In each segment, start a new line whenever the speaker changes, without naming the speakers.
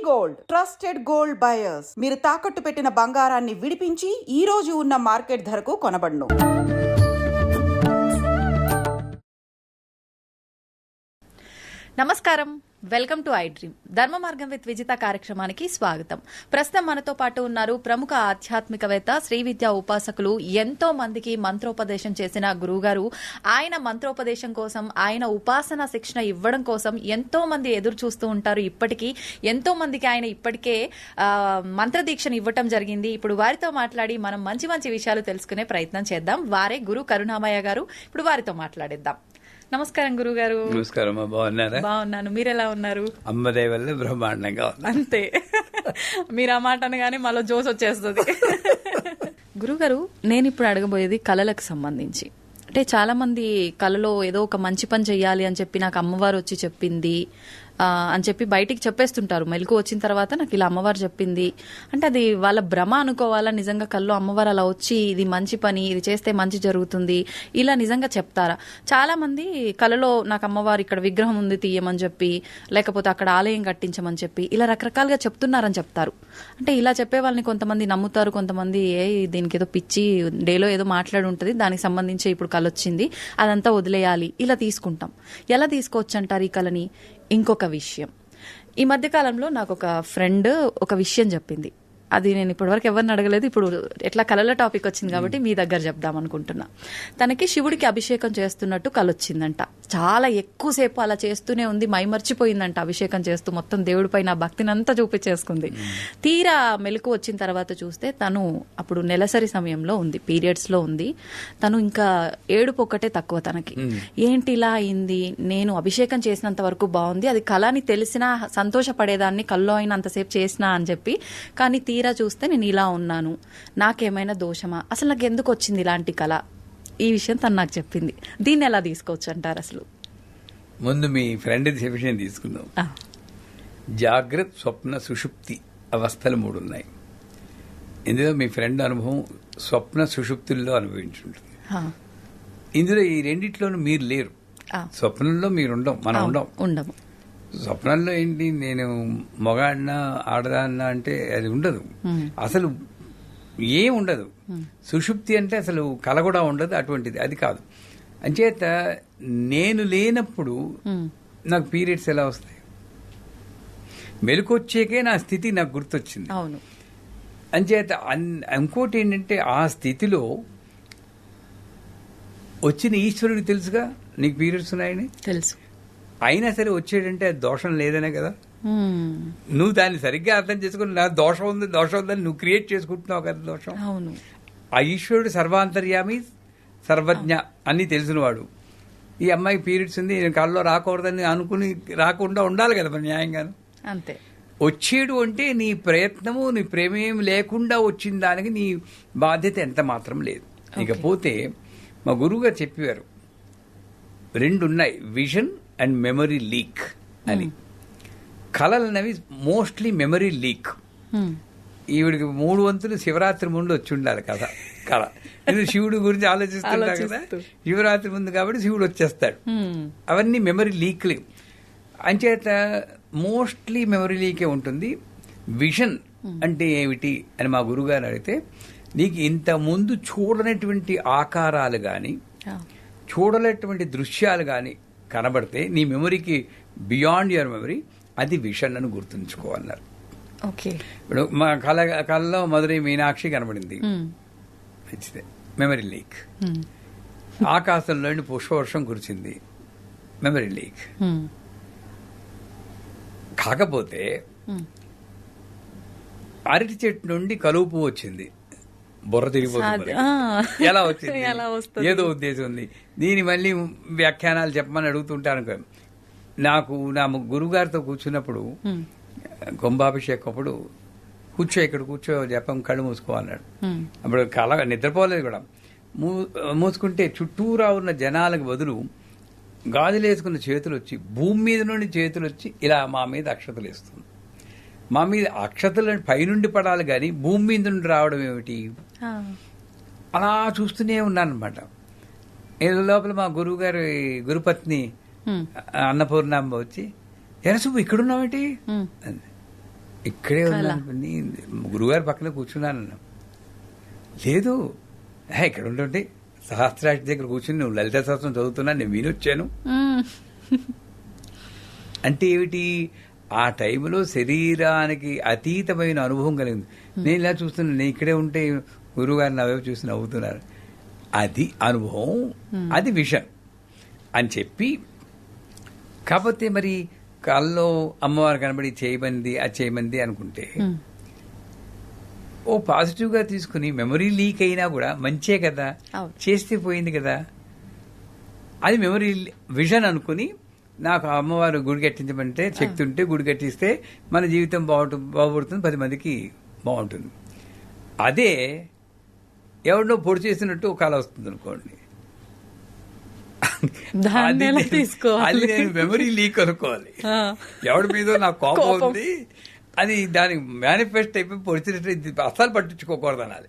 Gold trusted gold buyers. మీరు తాకట్టు పెట్టిన బంగారాన్ని విడిపించి ఈ రోజు ఉన్న మార్కెట్ ధరకు కొనబడును.
నమస్కారం, వెల్కమ్ టు ఐ డ్రీమ్. ధర్మ మార్గం విత్ విజిత కార్యక్రమానికి స్వాగతం. ప్రస్తుతం మనతో పాటు ఉన్నారు ప్రముఖ ఆధ్యాత్మికవేత్త, శ్రీ విద్యా ఉపాసకులు, ఎంతో మందికి మంత్రోపదేశం చేసిన గురువుగారు. ఆయన మంత్రోపదేశం కోసం, ఆయన ఉపాసన శిక్షణ ఇవ్వడం కోసం ఎంతో మంది ఎదురు చూస్తూ ఉంటారు. ఇప్పటికీ ఎంతో మందికి ఆయన ఇప్పటికే మంత్రదీక్షను ఇవ్వటం జరిగింది. ఇప్పుడు వారితో మాట్లాడి మనం మంచి మంచి విషయాలు తెలుసుకునే ప్రయత్నం చేద్దాం. వారే గురు కరుణామయ్య గారు. ఇప్పుడు వారితో మాట్లాడిద్దాం. నమస్కారం గురుగారు.
నమస్కారం. బాగున్నారా?
బాగున్నాను. మీరు ఎలా ఉన్నారు?
అమ్మదయ వల్ల బ్రహ్మాండంగా.
అంతే, మీరు ఆ మాట అనగానే మళ్ళీ జోస్ వచ్చేస్తుంది. గురుగారు, నేను ఇప్పుడు అడగబోయేది కళలకు సంబంధించి. అంటే చాలా మంది కళలో ఏదో ఒక మంచి పని చెయ్యాలి అని చెప్పి నాకు అమ్మవారు వచ్చి చెప్పింది అని చెప్పి బయటికి చెప్పేస్తుంటారు. మెలకు వచ్చిన తర్వాత నాకు ఇలా అమ్మవారు చెప్పింది అంటే అది వాళ్ళ భ్రమ అనుకోవాలా? నిజంగా కల్లో అమ్మవారు అలా వచ్చి ఇది మంచి పని, ఇది చేస్తే మంచి జరుగుతుంది, ఇలా నిజంగా చెప్తారా? చాలా మంది కళలో నాకు అమ్మవారు ఇక్కడ విగ్రహం ఉంది తీయమని చెప్పి, లేకపోతే అక్కడ ఆలయం కట్టించమని చెప్పి ఇలా రకరకాలుగా చెప్తున్నారని చెప్తారు. అంటే ఇలా చెప్పే వాళ్ళని కొంతమంది నమ్ముతారు, కొంతమంది దీనికి ఏదో పిచ్చి, డేలో ఏదో మాట్లాడి ఉంటుంది, దానికి సంబంధించి ఇప్పుడు కళ వచ్చింది అదంతా వదిలేయాలి, ఇలా తీసుకుంటాం. ఎలా తీసుకోవచ్చు అంటారు ఈ కళని? ఇంకొక విషయం, ఈ మధ్య కాలంలో నాకు ఒక ఫ్రెండ్ ఒక విషయం చెప్పింది. అది నేను ఇప్పటివరకు ఎవరిని అడగలేదు. ఇప్పుడు ఎట్లా కళల టాపిక్ వచ్చింది కాబట్టి మీ దగ్గర చెప్దాం అనుకుంటున్నా. తనకి శివుడికి అభిషేకం చేస్తున్నట్టు కళ వచ్చిందంట. చాలా ఎక్కువసేపు అలా చేస్తూనే ఉంది, మైమర్చిపోయిందంట. అభిషేకం చేస్తూ మొత్తం దేవుడిపై నా భక్తిని అంతా చూపించేసుకుంది. తీరా మెలకు వచ్చిన తర్వాత చూస్తే తను అప్పుడు నెలసరి సమయంలో ఉంది, పీరియడ్స్ లో ఉంది. తను ఇంకా ఏడుపు ఒక్కటే తక్కువ తనకి. ఏంటి ఇలా అయింది? నేను అభిషేకం చేసినంత వరకు బాగుంది, అది కళ అని తెలిసినా సంతోషపడేదాన్ని, కల్లో అయినా అంతసేపు చేసినా అని చెప్పి. కానీ తీరా చూస్తే నేను ఇలా ఉన్నాను, నాకేమైనా దోషమా, అసలు నాకు ఎందుకు వచ్చింది ఇలాంటి కళ? ఈ విషయం తను నాకు చెప్పింది. దీన్ని ఎలా తీసుకోవచ్చు అంటారు? అసలు
ముందు మీ ఫ్రెండ్ విషయం తీసుకుందాం. జాగ్రత్త, స్వప్న, సుషుప్తి అవస్థలు 3 ఉన్నాయి. ఇందులో మీ ఫ్రెండ్ అనుభవం స్వప్న సుషుప్తుల్లో అనుభవించుంటుంది. ఇందులో ఈ రెండిట్లోనూ మీరు లేరు. స్వప్నంలో మీరు మనం ఉండము. స్వప్నంలో ఏంటి, నేను మగాడినా ఆడదాన్నా అంటే అది ఉండదు, అసలు ఏం ఉండదు. సుషుప్తి అంటే అసలు కల కూడా ఉండదు, అటువంటిది అది కాదు. అంచేత నేను లేనప్పుడు నాకు పీరియడ్స్ ఎలా వస్తాయి? మెలకొచ్చేకే నా స్థితి నాకు గుర్తొచ్చింది. అంచేత ఇంకోటి ఏంటంటే, ఆ స్థితిలో వచ్చిన ఈశ్వరుడికి తెలుసుగా నీకు పీరియడ్స్ ఉన్నాయని తెలుసు. అయినా సరే వచ్చేటంటే అది దోషం లేదనే కదా. నువ్వు దాన్ని సరిగ్గా అర్థం చేసుకుని నా దోషం ఉందని నువ్వు క్రియేట్ చేసుకుంటున్నావు కదా దోషం. ఆ ఈశ్వరుడు సర్వాంతర్యామి, సర్వజ్ఞ అన్ని తెలిసినవాడు. ఈ అమ్మాయి పీరియడ్స్ ఉంది, నేను కళ్ళలో రాకూడదని అనుకుని రాకుండా ఉండాలి కదా మరి న్యాయంగాను. అంతే. వచ్చేడు అంటే నీ ప్రయత్నము, నీ ప్రేమేం లేకుండా వచ్చిన దానికి నీ బాధ్యత ఎంత మాత్రం లేదు. ఇకపోతే మా గురువుగారు చెప్పేవారు, 2 ఉన్నాయి, విజన్ అండ్ మెమరీ లీక్ అని. కళలు అనేవి మోస్ట్లీ మెమరీ లీక్. ఈవిడికి 3 వంతులు శివరాత్రి ముందు వచ్చి ఉండాలి కథ కళ. నేను శివుడి గురించి ఆలోచిస్తుంటా కదా, శివరాత్రి ముందు కాబట్టి శివుడు వచ్చేస్తాడు. అవన్నీ మెమరీ లీక్లు. అంచేత మోస్ట్లీ మెమరీ లీకే ఉంటుంది. విజన్ అంటే ఏమిటి అని మా గురుగారు అడిగితే, నీకు ఇంత ముందు చూడనటువంటి ఆకారాలు గాని, చూడలేటువంటి దృశ్యాలు గాని కనబడితే నీ మెమరీకి బియాండ్ యువర్ మెమరీ, అది విషన్ అని గుర్తుంచుకోవాలన్నారు. ఇప్పుడు మా కళలో మధురై మీనాక్షి కనబడింది, మంచిదే, మెమరీ లీక్. ఆకాశంలోని పుష్పవర్షం కురిచింది, మెమరీ లీక్. కాకపోతే అరటి చెట్టు నుండి కలువ పువ్వు వచ్చింది, బుర్ర తిరిగిపోతుంది. ఎలా వచ్చింది? ఏదో ఉద్దేశం ఉంది. దీని మళ్ళీ వ్యాఖ్యానాలు చెప్పమని అడుగుతుంటాను. నాకు నా గురువుగారితో కూర్చున్నప్పుడు కుంభాభిషేకం అప్పుడు, ఇక్కడ కూర్చో జపం, కళ్ళు మూసుకో అన్నాడు. అప్పుడు కళ నిద్రపోలేదు కూడా. మూసుకుంటే చుట్టూరా ఉన్న జనాలకు బదులు గాజులేసుకున్న చేతులు వచ్చి, భూమి మీద నుండి చేతులు వచ్చి ఇలా మా మీద అక్షతలు వేస్తుంది. మా మీద అక్షతలు పైనుండి పడాలి కానీ భూమి మీద నుండి రావడం ఏమిటి? అలా చూస్తూనే ఉన్నానమాట. లోపల మా గురువు గారి గురుపత్ని అన్నపూర్ణాంబ వచ్చి, ఎరసు ఇక్కడున్నావేంటి? ఇక్కడే ఉన్నాను, గురుగారి పక్కన కూర్చున్నాను. లేదు ఇక్కడ ఉంటుంటే సహస్రాక్షి దగ్గర కూర్చుని నువ్వు లలిత సహస్రం చదువుతున్నా నేను వినొచ్చాను అంటే ఏమిటి, ఆ టైంలో శరీరానికి అతీతమైన అనుభవం కలిగింది. నేను ఇలా చూస్తున్నాను, నేను ఇక్కడే ఉంటే గురువుగారిని అవైపు చూసి నవ్వుతున్నారు. అది అనుభవం, అది విషయం అని చెప్పి. కాకపోతే మరి కళ్ళలో అమ్మవారు కనబడి చేయమంది అది చేయమంది అనుకుంటే ఓ పాజిటివ్గా తీసుకుని మెమరీ లీక్ అయినా కూడా మంచే కదా, చేస్తే పోయింది కదా, అది మెమరీ విజన్ అనుకుని నాకు అమ్మవారు గుడి కట్టించమంటే శక్తి ఉంటే గుడి కట్టిస్తే మన జీవితం బాగుపడుతుంది, 10 మందికి బాగుంటుంది. అదే ఎవరినో పొడి చేసినట్టు ఒక కళ వస్తుంది అనుకోండి, అది నేను మెమరీ లీక్ అనుకోవాలి. ఎవరి మీద నాకు కోపం ఉంది అది దానికి మేనిఫెస్ట్ అయిపోయి పొడిచినట్టు అస్సలు పట్టించుకోకూడదు అనాలి.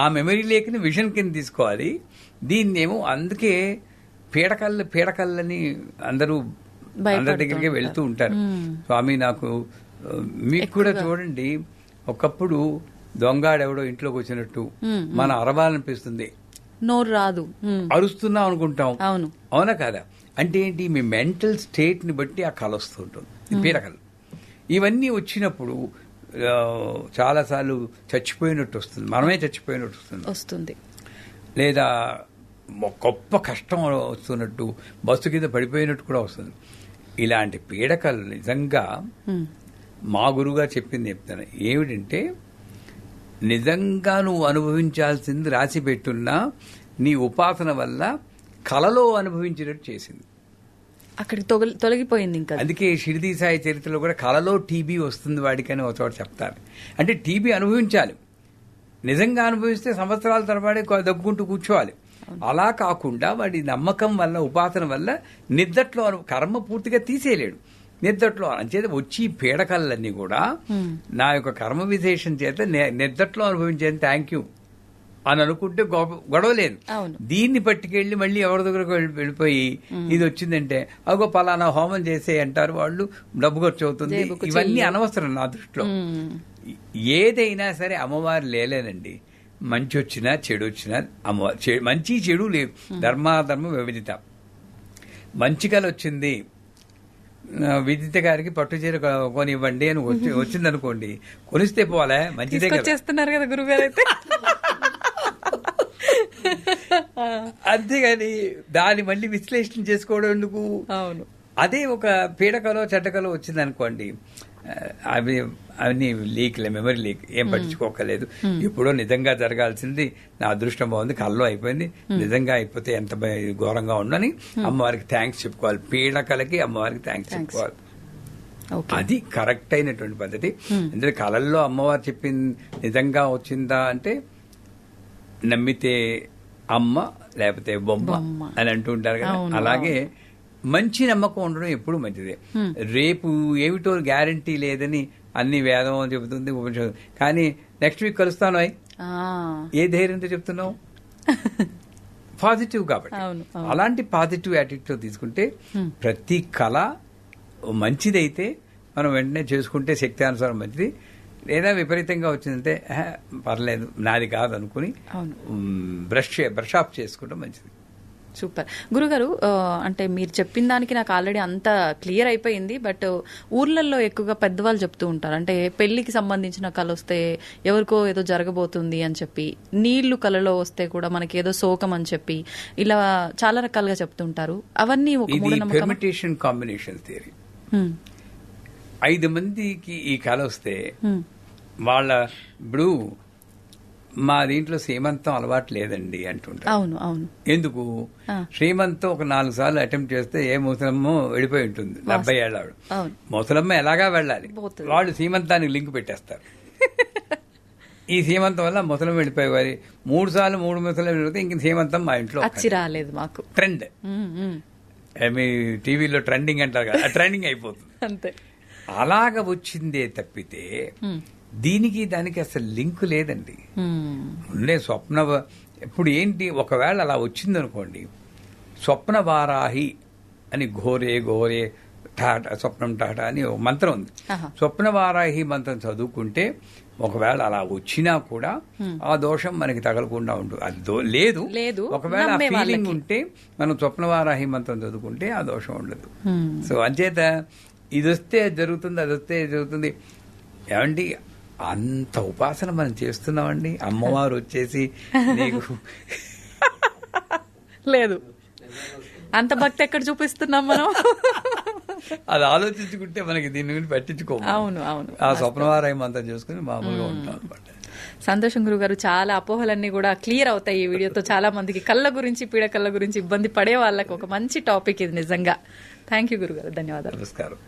ఆ మెమరీ లేకని విజన్ కింద తీసుకోవాలి. దీన్నేమో అందుకే పీడకల్లని అందరూ అందరి దగ్గరికి వెళ్తూ ఉంటారు. స్వామి నాకు మీకు కూడా చూడండి, ఒకప్పుడు దొంగాడెవడో ఇంట్లోకి వచ్చినట్టు మనం అరవాలనిపిస్తుంది,
నోరు రాదు,
అరుస్తున్నాం అనుకుంటాం. అవునా కాదా? అంటే ఏంటి, మీ మెంటల్ స్టేట్ ని బట్టి ఆ కళ వస్తూ ఉంటుంది. పీడకలు ఇవన్నీ వచ్చినప్పుడు చాలాసార్లు చచ్చిపోయినట్టు వస్తుంది, మనమే చచ్చిపోయినట్టు వస్తుంది, లేదా గొప్ప కష్టం వస్తున్నట్టు, బస్సు కింద పడిపోయినట్టు కూడా వస్తుంది. ఇలాంటి పీడకలు నిజంగా మా గురువుగా చెప్తాను ఏమిటంటే, నిజంగా నువ్వు అనుభవించాల్సింది రాసి పెట్టున్నా నీ ఉపాసన వల్ల కలలో అనుభవించినట్టు చేసింది,
అక్కడికి తొలగిపోయింది. ఇంకా అందుకే
షిరిడి సాయి చరిత్రలో కూడా కలలో టీబీ వస్తుంది వాడికని ఒక చోట చెప్తారు. అంటే టీబీ అనుభవించాలి, నిజంగా అనుభవిస్తే సంవత్సరాల తరబడి దగ్గుకుంటూ కూర్చోవాలి. అలా కాకుండా వాడి నమ్మకం వల్ల, ఉపాసన వల్ల నిద్దట్లో కర్మ పూర్తిగా తీసేయలేడు, నిద్దట్లో అంచేత వచ్చి పీడకలన్నీ కూడా నా యొక్క కర్మ విశేషం చేత నిద్దట్లో అనుభవించేది, థ్యాంక్ యూ అని అనుకుంటే గొడవ లేదు. దీన్ని పట్టుకెళ్ళి మళ్ళీ ఎవరి దగ్గరకు వెళ్ళిపోయి ఇది వచ్చిందంటే అగో పలానా హోమం చేసే అంటారు వాళ్ళు, డబ్బు ఖర్చు అవుతుంది, ఇవన్నీ అనవసరం నా దృష్టిలో. ఏదైనా సరే అమ్మవారు లేలేనండి, మంచి వచ్చినా చెడు వచ్చినా అమ్మవారు, మంచి చెడు లేదు, ధర్మాధర్మ వివిధిత. మంచి కళ వచ్చింది, విదిత గారికి పట్టు చీర కొనివ్వండి అని వచ్చిందనుకోండి, కొనిస్తే పోలే, మంచిదే
చేస్తున్నారు కదా గురుగారు అయితే.
అంతేగాని దాన్ని మళ్ళీ విశ్లేషణ చేసుకోవడం ఎందుకు?
అవును.
అదే ఒక పీడకలో చెడ్డకలో వచ్చింది అనుకోండి, అవన్నీ లీక్లే, మెమరీ లీక్, ఏం పట్టించుకోకలేదు. ఎప్పుడో నిజంగా జరగాల్సింది నా అదృష్టం బాగుంది, కల్లో అయిపోయింది, నిజంగా అయిపోతే ఎంత ఘోరంగా ఉండని అమ్మవారికి థ్యాంక్స్ చెప్పుకోవాలి. పీడకలకి అమ్మవారికి థ్యాంక్స్ చెప్పుకోవాలి. అది కరెక్ట్ అయినటువంటి పద్ధతి. ఎందుకంటే కళల్లో అమ్మవారు చెప్పింది నిజంగా వచ్చిందా అంటే, నమ్మితే అమ్మ లేకపోతే బొమ్మ అని అంటూ ఉంటారు కదా, అలాగే మంచి నమ్మకం ఉండడం ఎప్పుడు మంచిదే. రేపు ఏమిటో గ్యారంటీ లేదని అన్ని వేదం చెబుతుంది, ఉపనిషత్తు, కానీ నెక్స్ట్ వీక్ కలుస్తాను ఏ ధైర్యంతో చెప్తున్నావు? పాజిటివ్ కాబట్టి. అలాంటి పాజిటివ్ యాటిట్యూడ్ తీసుకుంటే ప్రతి కళ మంచిదైతే మనం వెంటనే చేసుకుంటే శక్తి అనుసారం మంచిది. లేదా విపరీతంగా వచ్చిందంటే పర్లేదు నాది కాదు అనుకుని బ్రష్ ఆఫ్ చేసుకోవడం మంచిది.
సూపర్ గురుగారు. అంటే మీరు చెప్పిన దానికి నాకు ఆల్రెడీ అంతా క్లియర్ అయిపోయింది. బట్ ఊర్లలో ఎక్కువగా పెద్దవాళ్ళు చెప్తూ ఉంటారు, అంటే పెళ్లికి సంబంధించిన కళ వస్తే ఎవరికో ఏదో జరగబోతుంది అని చెప్పి, నీళ్లు కళలో వస్తే కూడా మనకి ఏదో శోకం అని చెప్పి, ఇలా చాలా రకాలుగా చెప్తుంటారు. అవన్నీ ఒక
పెర్మిటేషన్ కాంబినేషన్ థియరీ. 5 మందికి ఈ కళ వస్తే వాళ్ళ, ఇప్పుడు మా దీంట్లో శ్రీమంతం అలవాటు లేదండి అంటుంటారు.
అవును అవును.
ఎందుకు? శ్రీమంతం ఒక 4 సార్లు అటెంప్ట్ చేస్తే ఏ ముసలమ్మ వెళ్ళిపోయి ఉంటుంది, 70 ఏళ్ళ ఆవిడ. ముసలమ్మ ఎలాగా వెళ్ళాలి, వాళ్ళు శ్రీమంతానికి లింక్ పెట్టేస్తారు. ఈ శ్రీమంతం వల్ల ముసలం వెళ్ళిపోయేవారి 3 సార్లు 3 ముసలం వెళ్ళిపోతే ఇంక శ్రీమంతం మా ఇంట్లో
రాలేదు. మాకు
ట్రెండ్, మీ టీవీలో ట్రెండింగ్ అంటారు కదా, ట్రెండింగ్ అయిపోతుంది
అంతే.
అలాగ వచ్చిందే తప్పితే దీనికి దానికి అసలు లింక్ లేదండి. ఉండే స్వప్న, ఇప్పుడు ఏంటి, ఒకవేళ అలా వచ్చిందనుకోండి, స్వప్న వారాహి అని ఘోరే ఘోరే టాటా స్వప్నం టాటా అని ఒక మంత్రం ఉంది. స్వప్న వారాహి మంత్రం చదువుకుంటే ఒకవేళ అలా వచ్చినా కూడా ఆ దోషం మనకి తగలకుండా ఉంటుంది. అది లేదు ఒకవేళ ఆ ఫీలింగ్ ఉంటే మనం స్వప్న వారాహి మంత్రం చదువుకుంటే ఆ దోషం ఉండదు. సో అంచేత ఇది వస్తే అది జరుగుతుంది, అది వస్తే ఇది జరుగుతుంది. ఏమండి అంత ఉపాసన మనం చేస్తున్నామండి, అమ్మవారు వచ్చేసి నీకు
లేదు అంత భక్తి ఎక్కడ చూపిస్తున్నాం మనం.
అది ఆలోచించుకుంటే మనకి దీని గురించి పట్టించుకోము.
అవును అవును,
ఆ స్వప్నవారాయం అంతా చేసుకుని మామూలుగా ఉంటాం అనమాట.
సంతోషం గురుగారు, చాలా అపోహలన్నీ కూడా క్లియర్ అవుతాయి ఈ వీడియోతో. చాలా మందికి కళ్ళ గురించి, పీడకళ్ళ గురించి ఇబ్బంది పడే వాళ్ళకి ఒక మంచి టాపిక్ ఇది నిజంగా. థ్యాంక్ యూ గురుగారు, ధన్యవాదాలు.
నమస్కారం.